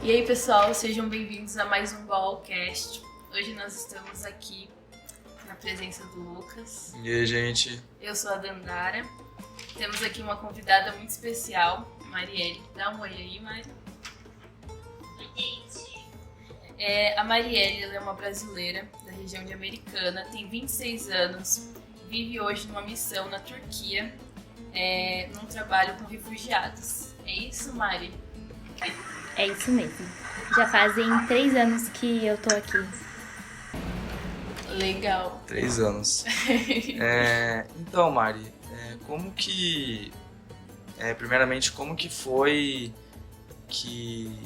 E aí, pessoal, sejam bem-vindos a mais um Ballcast. Hoje nós estamos aqui na presença do Lucas. E aí, gente? Eu sou a Dandara. Temos aqui uma convidada muito especial, Marielle. Dá um oi aí, Mari. Oi, gente. A Marielle, ela é uma brasileira da região de Americana, tem 26 anos, vive hoje numa missão na Turquia, num trabalho com refugiados. É isso, Mari? É isso mesmo. Já fazem 3 anos que eu tô aqui. Legal. 3 anos. Então, Mari, primeiramente, como que foi que...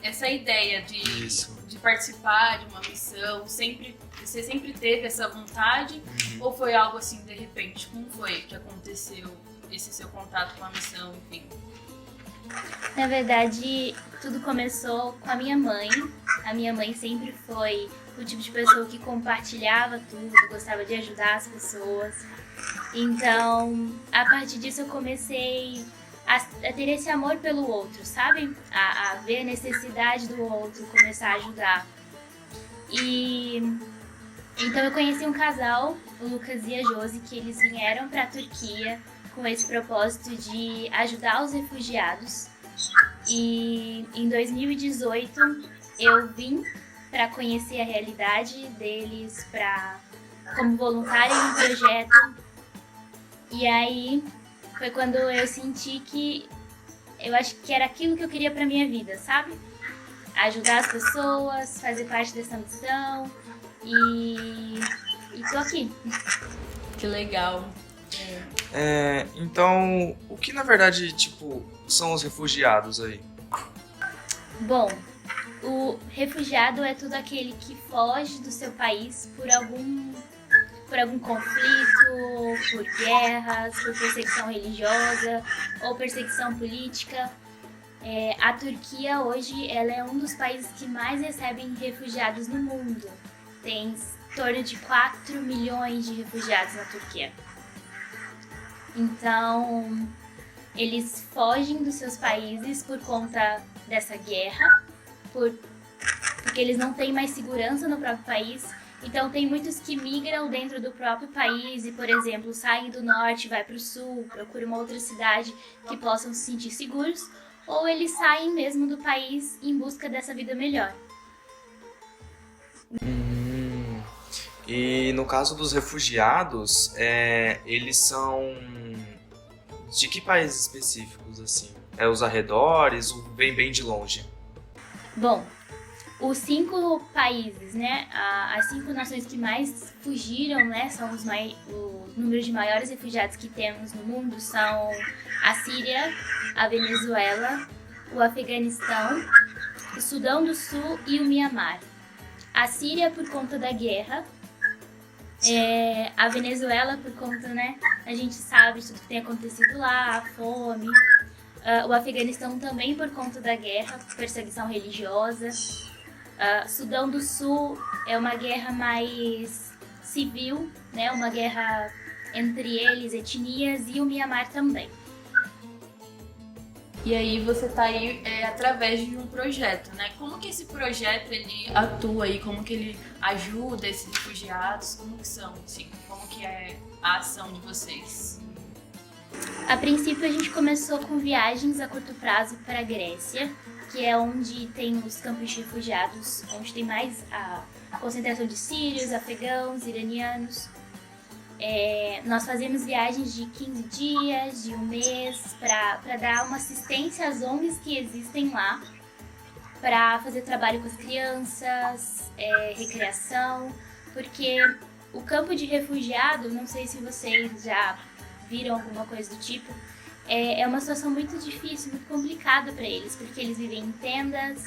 Essa ideia de participar de uma missão, você sempre teve essa vontade? Ou foi algo assim, de repente? Como foi que aconteceu esse seu contato com a missão, enfim? Na verdade, tudo começou com a minha mãe. A minha mãe sempre foi o tipo de pessoa que compartilhava tudo, gostava de ajudar as pessoas. Então, a partir disso eu comecei a ter esse amor pelo outro, sabe? A ver a necessidade do outro, começar a ajudar. E então eu conheci um casal, o Lucas e a Josi, que eles vieram para a Turquia com esse propósito de ajudar os refugiados. E em 2018 eu vim para conhecer a realidade deles, como voluntária em um projeto. E aí foi quando eu senti que eu acho que era aquilo que eu queria para minha vida, sabe? Ajudar as pessoas, fazer parte dessa missão e tô aqui. Que legal. Então, o que na verdade, são os refugiados aí? Bom, o refugiado é todo aquele que foge do seu país por algum conflito, por guerras, por perseguição religiosa ou perseguição política. A Turquia hoje ela é um dos países que mais recebem refugiados no mundo. Tem em torno de 4 milhões de refugiados na Turquia. Então, eles fogem dos seus países por conta dessa guerra, porque eles não têm mais segurança no próprio país. Então, tem muitos que migram dentro do próprio país e, por exemplo, saem do norte, vai para o sul, procuram uma outra cidade que possam se sentir seguros, ou eles saem mesmo do país em busca dessa vida melhor. E no caso dos refugiados, eles são de que países específicos, assim? Os arredores ou bem de longe? Bom, os 5 países, né? As 5 nações que mais fugiram, né? São os números de maiores refugiados que temos no mundo são a Síria, a Venezuela, o Afeganistão, o Sudão do Sul e o Mianmar. A Síria por conta da guerra, a Venezuela por conta, né? A gente sabe de tudo que tem acontecido lá, a fome. O Afeganistão também por conta da guerra, perseguição religiosa. Sudão do Sul é uma guerra mais civil, né? Uma guerra entre eles, etnias, e o Mianmar também. E aí você tá aí através de um projeto, né? Como que esse projeto ele atua aí? Como que ele ajuda esses refugiados? Como que são, assim? Como que é a ação de vocês? A princípio a gente começou com viagens a curto prazo para a Grécia, que é onde tem os campos de refugiados, onde tem mais a concentração de sírios, afegãos, iranianos. Nós fazemos viagens de 15 dias, de um mês, para dar uma assistência às ONGs que existem lá, para fazer trabalho com as crianças, recreação, porque o campo de refugiado, não sei se vocês já viram alguma coisa do tipo, é uma situação muito difícil, muito complicada para eles, porque eles vivem em tendas,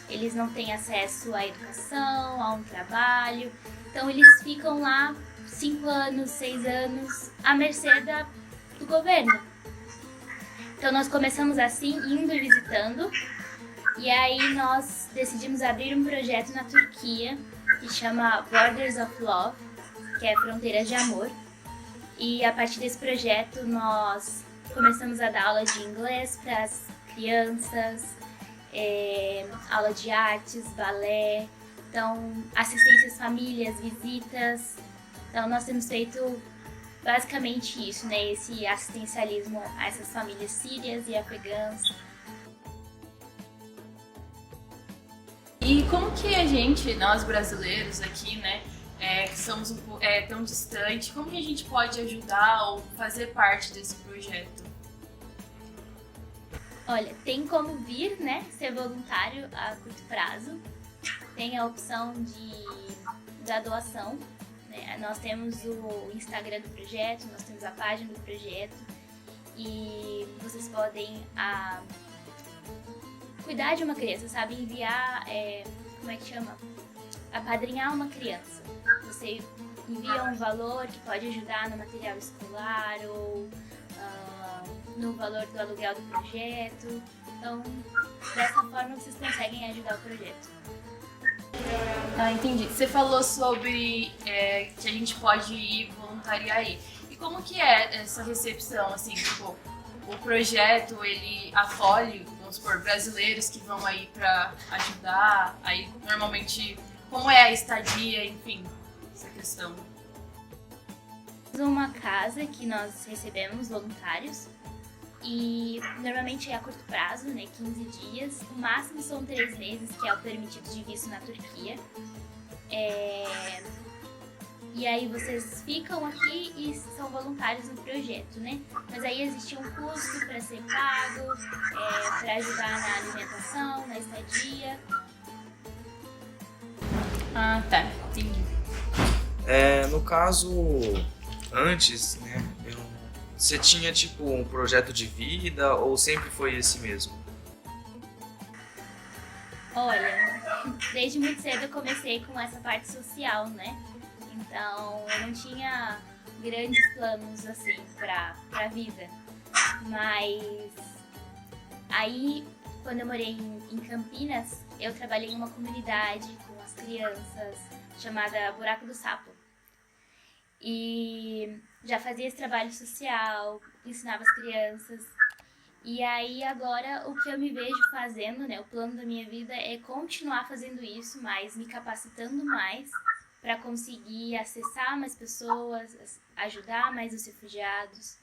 eles não têm acesso à educação, a um trabalho, então eles ficam lá 5 anos, 6 anos, à mercê do governo. Então nós começamos assim, indo e visitando, e aí nós decidimos abrir um projeto na Turquia, que chama Borders of Love, que é Fronteiras de Amor. E a partir desse projeto nós começamos a dar aula de inglês para as crianças, aula de artes, balé, então assistência às famílias, visitas. Então nós temos feito basicamente isso, né? Esse assistencialismo a essas famílias sírias e afegãs. E como que a gente, nós brasileiros aqui, né, que somos tão distantes, como que a gente pode ajudar ou fazer parte desse projeto? Olha, tem como vir, né, ser voluntário a curto prazo. Tem a opção da doação, né? Nós temos o Instagram do projeto, nós temos a página do projeto e vocês podem cuidar de uma criança, sabe? Enviar, como é que chama? Apadrinhar uma criança. Você envia um valor que pode ajudar no material escolar ou no valor do aluguel do projeto. Então, dessa forma vocês conseguem ajudar o projeto. Ah, entendi. Você falou sobre que a gente pode ir voluntariar aí. E como que é essa recepção, assim, tipo, o projeto, ele acolhe, vamos supor, brasileiros que vão aí pra ajudar, aí normalmente, como é a estadia, enfim, essa questão? Uma casa que nós recebemos voluntários e normalmente é a curto prazo, né, 15 dias, o máximo são 3 meses, que é o permitido de visto na Turquia. E aí vocês ficam aqui e são voluntários no projeto, né? Mas aí existe um custo para ser pago, para ajudar na alimentação, na estadia. Ah, tá, entendi. No caso, antes, né, você tinha tipo um projeto de vida ou sempre foi esse mesmo? Olha, desde muito cedo eu comecei com essa parte social, né? Então eu não tinha grandes planos assim pra vida. Mas aí, quando eu morei em Campinas, eu trabalhei em uma comunidade com as crianças chamada Buraco do Sapo. E já fazia esse trabalho social, ensinava as crianças. E aí agora o que eu me vejo fazendo, né, o plano da minha vida é continuar fazendo isso, mas me capacitando mais para conseguir acessar mais pessoas, ajudar mais os refugiados.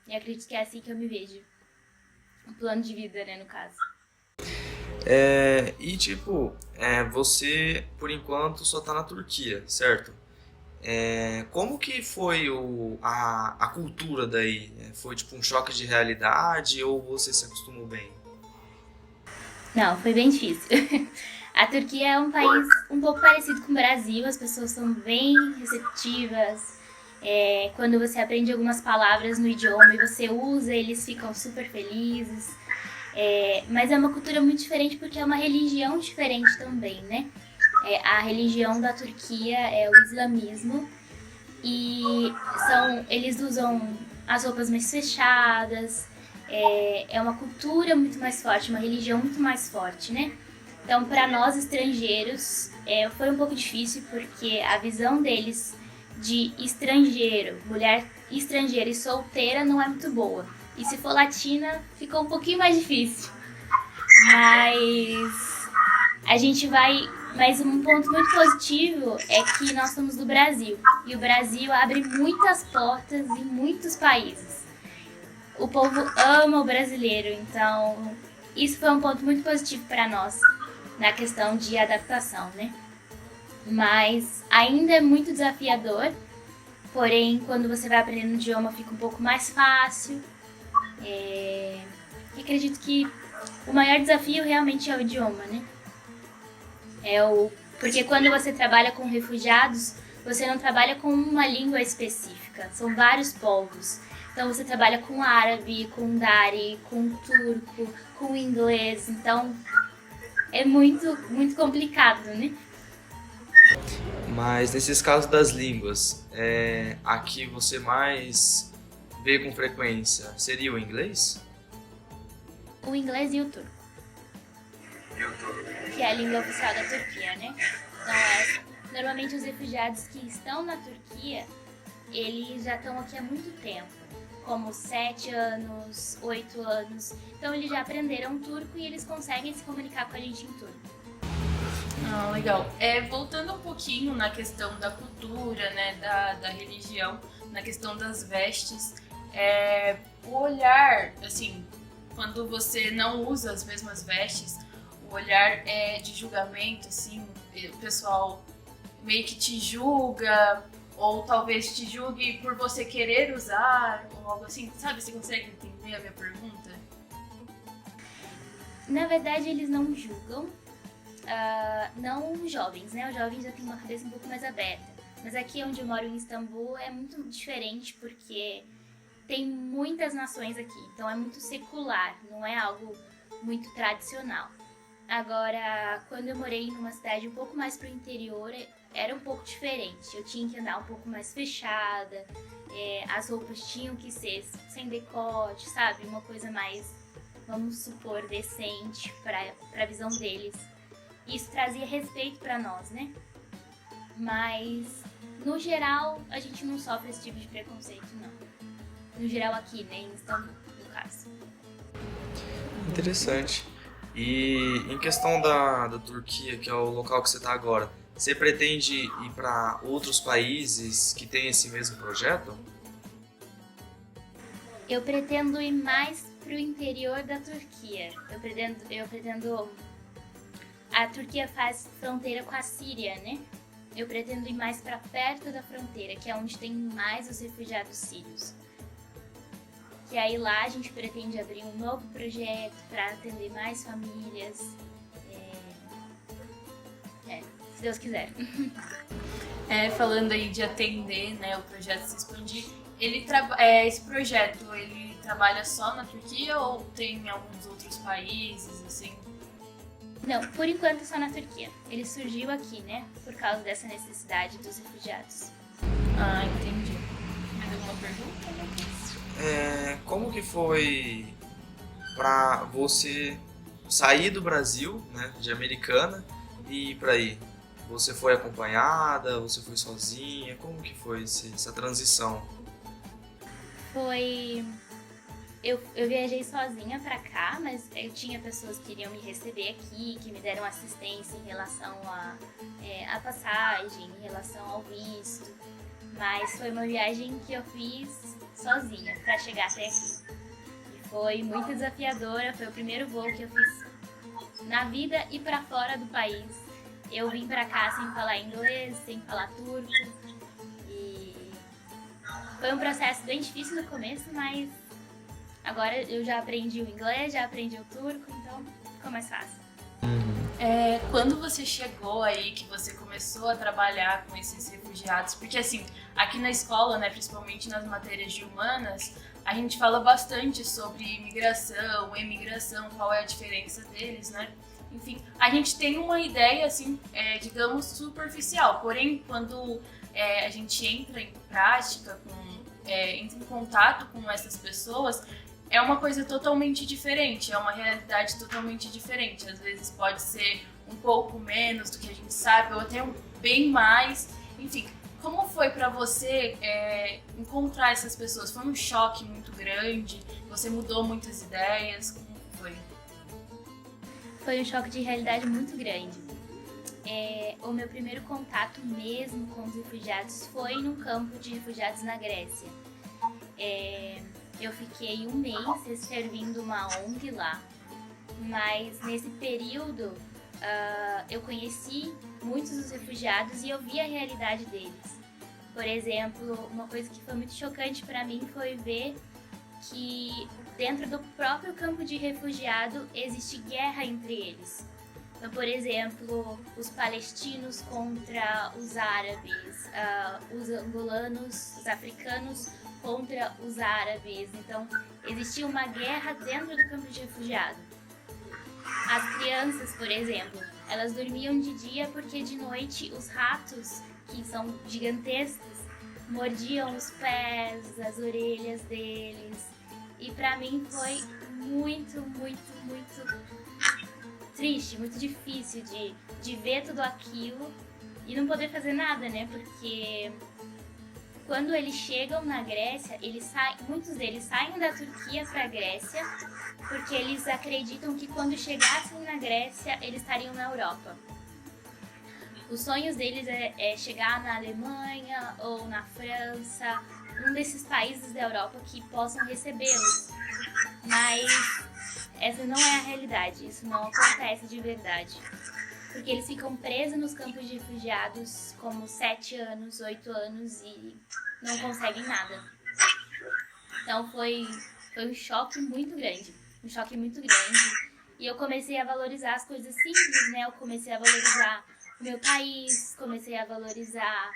E acredito que é assim que eu me vejo. O plano de vida, né, no caso. E tipo, você por enquanto só tá na Turquia, certo? Como que foi a cultura daí? Foi tipo um choque de realidade ou você se acostumou bem? Não, foi bem difícil. A Turquia é um país um pouco parecido com o Brasil, as pessoas são bem receptivas. Quando você aprende algumas palavras no idioma e você usa, eles ficam super felizes. Mas é uma cultura muito diferente porque é uma religião diferente também, né? A religião da Turquia é o islamismo e eles usam as roupas mais fechadas, é uma cultura muito mais forte, uma religião muito mais forte, né? Então, para nós estrangeiros, foi um pouco difícil porque a visão deles de estrangeiro, mulher estrangeira e solteira não é muito boa. E se for latina, ficou um pouquinho mais difícil. Mas um ponto muito positivo é que nós somos do Brasil. E o Brasil abre muitas portas em muitos países. O povo ama o brasileiro, então isso foi um ponto muito positivo para nós na questão de adaptação, né? Mas ainda é muito desafiador, porém quando você vai aprendendo o idioma fica um pouco mais fácil. E acredito que o maior desafio realmente é o idioma, né? Porque quando você trabalha com refugiados, você não trabalha com uma língua específica, são vários povos. Então você trabalha com árabe, com dari, com turco, com inglês, então é muito, muito complicado, né? Mas nesses casos das línguas, a que você mais vê com frequência seria o inglês? O inglês e o turco. Que é a língua oficial da Turquia, né? Então, normalmente os refugiados que estão na Turquia, eles já estão aqui há muito tempo. como 7 anos, 8 anos. Então eles já aprenderam turco e eles conseguem se comunicar com a gente em turco. Ah, legal. Voltando um pouquinho na questão da cultura, né, da religião, na questão das vestes, o olhar, assim, quando você não usa as mesmas vestes, o olhar de julgamento, assim, o pessoal meio que te julga, ou talvez te julgue por você querer usar, ou algo assim, sabe? Você consegue entender a minha pergunta? Na verdade, eles não julgam, não os jovens, né? Os jovens já têm uma cabeça um pouco mais aberta. Mas aqui onde eu moro, em Istambul, é muito diferente porque tem muitas nações aqui. Então é muito secular, não é algo muito tradicional. Agora, quando eu morei numa cidade um pouco mais pro interior, era um pouco diferente. Eu tinha que andar um pouco mais fechada, as roupas tinham que ser sem decote, sabe? Uma coisa mais, vamos supor, decente pra visão deles. Isso trazia respeito pra nós, né? Mas, no geral, a gente não sofre esse tipo de preconceito, não. No geral aqui, né? Em Istambul, no caso. Interessante. E em questão da Turquia, que é o local que você está agora, você pretende ir para outros países que têm esse mesmo projeto? Eu pretendo ir mais pro interior da Turquia. Eu pretendo. A Turquia faz fronteira com a Síria, né? Eu pretendo ir mais para perto da fronteira, que é onde tem mais os refugiados sírios. Que aí lá a gente pretende abrir um novo projeto para atender mais famílias. Se Deus quiser. Falando aí de atender, né, o projeto se expandir, esse projeto, ele trabalha só na Turquia ou tem em alguns outros países, assim? Não, por enquanto só na Turquia. Ele surgiu aqui, né, por causa dessa necessidade dos refugiados. Ah, entendi. Mais alguma pergunta? Como que foi para você sair do Brasil, né, de Americana, e ir para aí? Você foi acompanhada? Você foi sozinha? Como que foi essa transição? Foi... Eu viajei sozinha pra cá, mas eu tinha pessoas que iriam me receber aqui, que me deram assistência em relação à passagem, em relação ao visto. Mas foi uma viagem que eu fiz sozinha pra chegar até aqui. E foi muito desafiadora, foi o primeiro voo que eu fiz na vida e pra fora do país. Eu vim pra cá sem falar inglês, sem falar turco. E foi um processo bem difícil no começo, mas agora eu já aprendi o inglês, já aprendi o turco, então ficou mais fácil. Quando você chegou aí, que você começou a trabalhar com esses refugiados, porque assim, aqui na escola, né, principalmente nas matérias de humanas, a gente fala bastante sobre imigração, emigração, qual é a diferença deles, né? Enfim, a gente tem uma ideia, assim, digamos, superficial, porém, quando a gente entra em prática, entra em contato com essas pessoas, é uma coisa totalmente diferente, é uma realidade totalmente diferente. Às vezes pode ser um pouco menos do que a gente sabe, ou até bem mais. Enfim, como foi pra você encontrar essas pessoas? Foi um choque muito grande? Você mudou muitas ideias? Como foi? Foi um choque de realidade muito grande. O meu primeiro contato mesmo com os refugiados foi num campo de refugiados na Grécia. Eu fiquei um mês servindo uma ONG lá, mas nesse período eu conheci muitos dos refugiados e eu vi a realidade deles. Por exemplo, uma coisa que foi muito chocante para mim foi ver que dentro do próprio campo de refugiado existe guerra entre eles. Então, por exemplo, os palestinos contra os árabes, os angolanos, os africanos contra os árabes. Então, existia uma guerra dentro do campo de refugiado. As crianças, por exemplo, elas dormiam de dia porque de noite os ratos, que são gigantescos, mordiam os pés, as orelhas deles. E pra mim foi muito, muito, muito triste, muito difícil de ver tudo aquilo e não poder fazer nada, né? Porque quando eles chegam na Grécia, muitos deles saem da Turquia para a Grécia, porque eles acreditam que quando chegassem na Grécia, eles estariam na Europa. Os sonhos deles é chegar na Alemanha ou na França, um desses países da Europa que possam recebê-los. Mas essa não é a realidade, isso não acontece de verdade. Porque eles ficam presos nos campos de refugiados como 7 anos, 8 anos e não conseguem nada. Então foi um choque muito grande, E eu comecei a valorizar as coisas simples, né? Eu comecei a valorizar o meu país, comecei a valorizar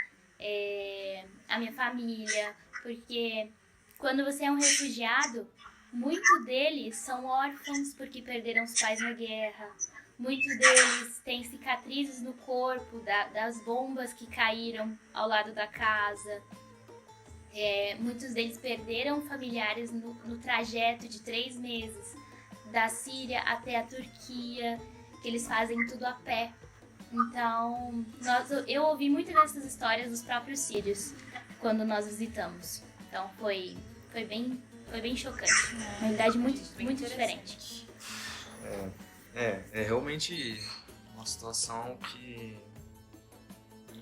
a minha família, porque quando você é um refugiado, muitos deles são órfãos porque perderam os pais na guerra. Muitos deles têm cicatrizes no corpo das bombas que caíram ao lado da casa. Muitos deles perderam familiares no trajeto de 3 meses, da Síria até a Turquia, que eles fazem tudo a pé. Então, eu ouvi muitas dessas histórias dos próprios sírios quando nós visitamos. Então, foi bem chocante. Uma realidade muito diferente. É realmente uma situação que,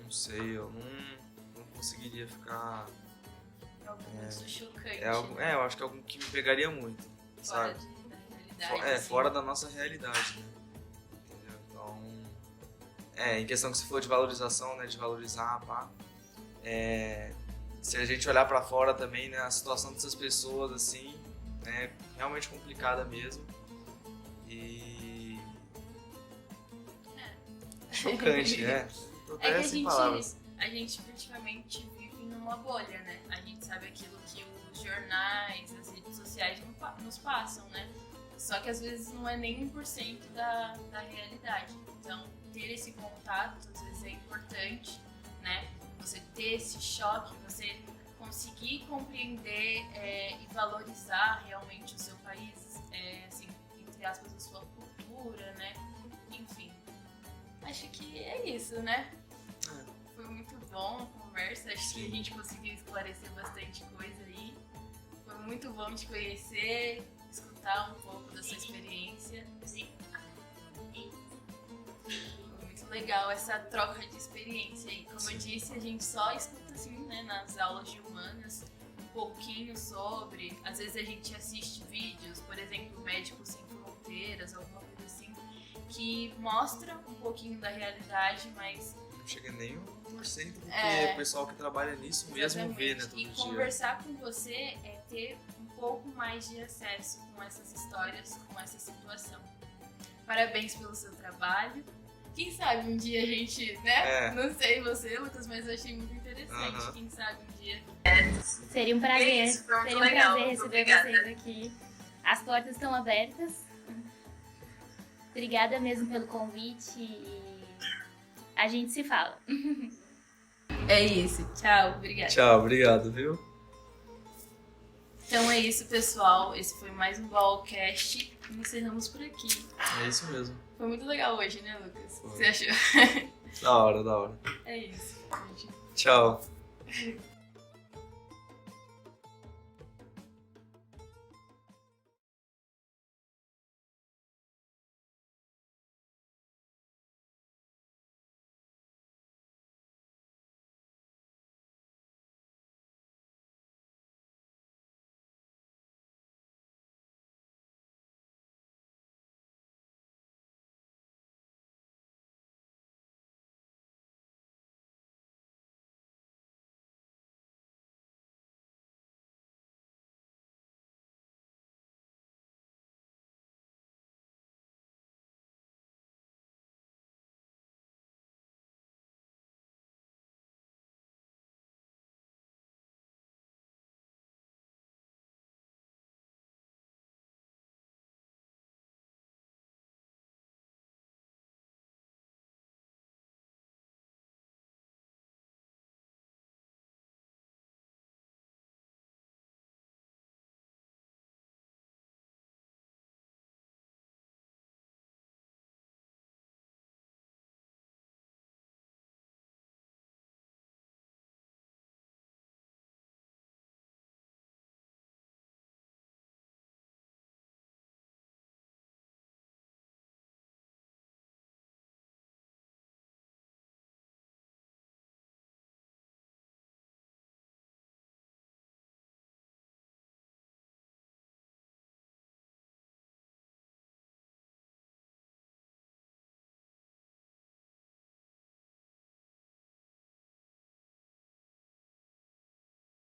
não sei, eu não conseguiria ficar... É algo muito chocante. Eu acho que é algo que me pegaria muito, fora sabe? da realidade. Assim. Fora da nossa realidade, né? Entendeu? Então, em questão que você falou de valorização, né? De valorizar, pá. Se a gente olhar pra fora também, né? A situação dessas pessoas, assim, é realmente complicada mesmo. E... chocante, né? Tô até sem palavras. A gente praticamente vive numa bolha, né? A gente sabe aquilo que os jornais, as redes sociais nos passam, né? Só que às vezes não é nem 1% da realidade. Então, ter esse contato às vezes é importante, né? Você ter esse choque, você conseguir compreender e valorizar realmente o seu país, assim, entre aspas, a sua cultura, né? Enfim, acho que é isso, né? Foi muito bom a conversa, acho que a gente conseguiu esclarecer bastante coisa aí. Foi muito bom te conhecer, escutar um pouco da sua experiência. Foi muito legal essa troca de experiência aí. Como eu disse, a gente só escuta assim, né, nas aulas de humanas, um pouquinho sobre. Às vezes a gente assiste vídeos, por exemplo, Médicos Sem Fronteiras, alguma coisa assim, que mostra um pouquinho da realidade, mas não chega nem 1% do que o pessoal que trabalha nisso mesmo vê, né? Todo e dia. Conversar com você é ter um pouco mais de acesso com essas histórias, com essa situação. Parabéns pelo seu trabalho. Quem sabe um dia a gente, né? Não sei você, Lucas, mas eu achei muito interessante. Quem sabe um dia. Seria um prazer. Seria um prazer receber vocês aqui. As portas estão abertas. Obrigada mesmo pelo convite e a gente se fala. É isso. Tchau, obrigada. Tchau, obrigado, viu? Então é isso, pessoal. Esse foi mais um Ballcast. E encerramos por aqui. É isso mesmo. Foi muito legal hoje, né, Lucas? Foi. O que você achou? Da hora. É isso, gente. Tchau.